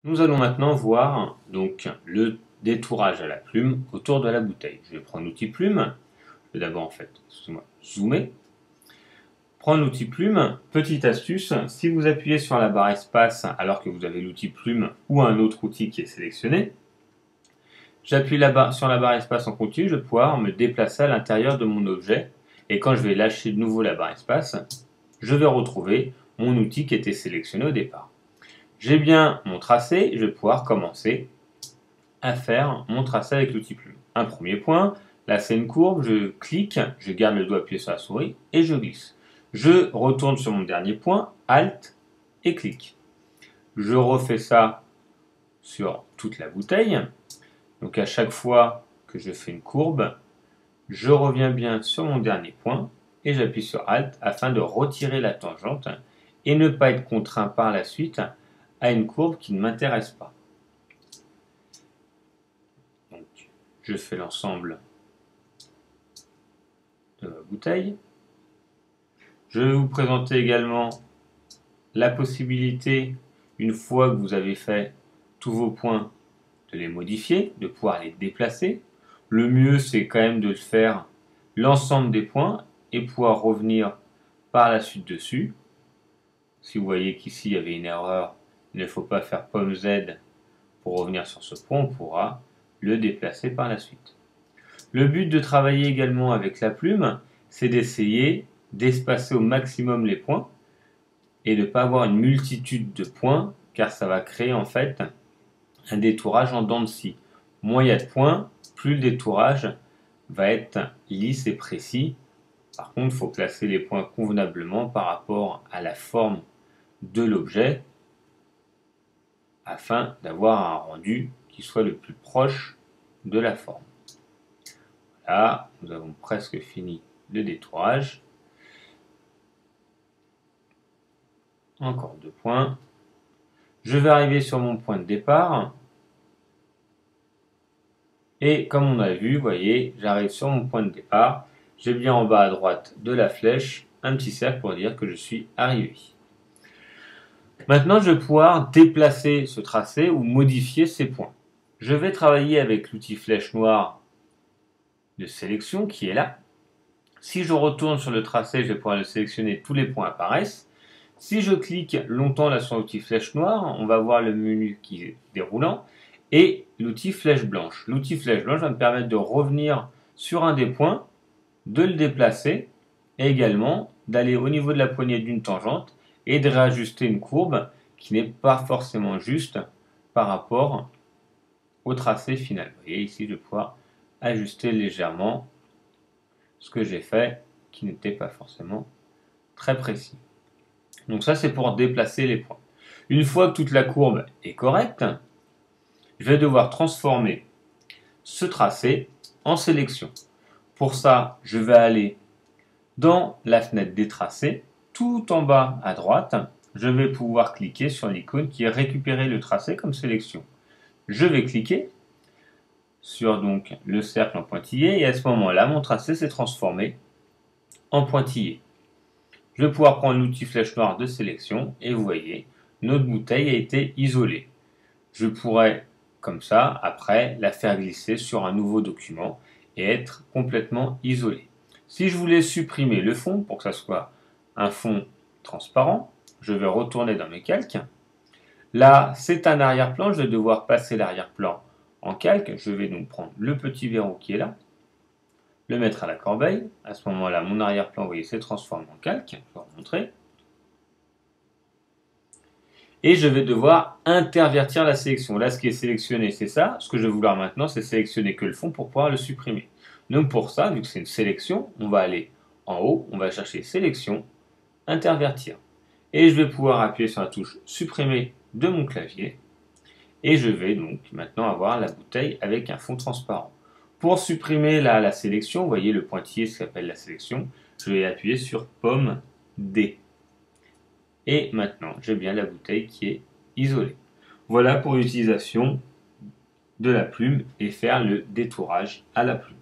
Nous allons maintenant voir donc le détourage à la plume autour de la bouteille. Je vais prendre l'outil plume. Je vais d'abord excusez-moi, zoomer. Prendre l'outil plume. Petite astuce, si vous appuyez sur la barre espace alors que vous avez l'outil plume ou un autre outil qui est sélectionné, j'appuie sur la barre espace en continu, je vais pouvoir me déplacer à l'intérieur de mon objet. Et quand je vais lâcher de nouveau la barre espace, je vais retrouver mon outil qui était sélectionné au départ. J'ai bien mon tracé, je vais pouvoir commencer à faire mon tracé avec l'outil plume. Un premier point, là c'est une courbe, je clique, je garde le doigt appuyé sur la souris et je glisse. Je retourne sur mon dernier point, Alt et clique. Je refais ça sur toute la bouteille. Donc à chaque fois que je fais une courbe, je reviens bien sur mon dernier point et j'appuie sur Alt afin de retirer la tangente et ne pas être contraint par la suite à une courbe qui ne m'intéresse pas. Donc, je fais l'ensemble de ma bouteille. Je vais vous présenter également la possibilité, une fois que vous avez fait tous vos points, de les modifier, de pouvoir les déplacer. Le mieux, c'est quand même de le faire l'ensemble des points et pouvoir revenir par la suite dessus. Si vous voyez qu'ici il y avait une erreur, il ne faut pas faire pomme Z pour revenir sur ce point, on pourra le déplacer par la suite. Le but de travailler également avec la plume, c'est d'essayer d'espacer au maximum les points et de ne pas avoir une multitude de points, car ça va créer en fait un détourage en dents de scie. Moins il y a de points, plus le détourage va être lisse et précis. Par contre, il faut placer les points convenablement par rapport à la forme de l'objet afin d'avoir un rendu qui soit le plus proche de la forme. Voilà, nous avons presque fini le détourage. Encore 2 points. Je vais arriver sur mon point de départ. Et comme on a vu, vous voyez, j'arrive sur mon point de départ. J'ai bien en bas à droite de la flèche un petit cercle pour dire que je suis arrivé. Maintenant, je vais pouvoir déplacer ce tracé ou modifier ces points. Je vais travailler avec l'outil flèche noire de sélection qui est là. Si je retourne sur le tracé, je vais pouvoir le sélectionner, tous les points apparaissent. Si je clique longtemps là sur l'outil flèche noire, on va voir le menu qui est déroulant et l'outil flèche blanche. L'outil flèche blanche va me permettre de revenir sur un des points, de le déplacer et également d'aller au niveau de la poignée d'une tangente et de réajuster une courbe qui n'est pas forcément juste par rapport au tracé final. Vous voyez ici, je vais pouvoir ajuster légèrement ce que j'ai fait qui n'était pas forcément très précis. Donc ça, c'est pour déplacer les points. Une fois que toute la courbe est correcte, je vais devoir transformer ce tracé en sélection. Pour ça, je vais aller dans la fenêtre des tracés, tout en bas à droite, je vais pouvoir cliquer sur l'icône qui est récupérer le tracé comme sélection. Je vais cliquer sur donc le cercle en pointillé et à ce moment-là, mon tracé s'est transformé en pointillé. Je vais pouvoir prendre l'outil flèche noire de sélection et vous voyez, notre bouteille a été isolée. Je pourrais, comme ça, après, la faire glisser sur un nouveau document et être complètement isolée. Si je voulais supprimer le fond pour que ça soit un fond transparent, je vais retourner dans mes calques. Là, c'est un arrière-plan, je vais devoir passer l'arrière-plan en calque. Je vais donc prendre le petit verrou qui est là, le mettre à la corbeille. À ce moment-là, mon arrière-plan, vous voyez, s'est transformé en calque. Je vais vous montrer. Et je vais devoir intervertir la sélection. Là, ce qui est sélectionné, c'est ça. Ce que je vais vouloir maintenant, c'est sélectionner que le fond pour pouvoir le supprimer. Donc pour ça, vu que c'est une sélection, on va aller en haut, on va chercher sélection, intervertir. Et je vais pouvoir appuyer sur la touche supprimer de mon clavier. Et je vais donc maintenant avoir la bouteille avec un fond transparent. Pour supprimer la sélection, vous voyez le pointillé s'appelle la sélection, je vais appuyer sur pomme D. Et maintenant, j'ai bien la bouteille qui est isolée. Voilà pour l'utilisation de la plume et faire le détourage à la plume.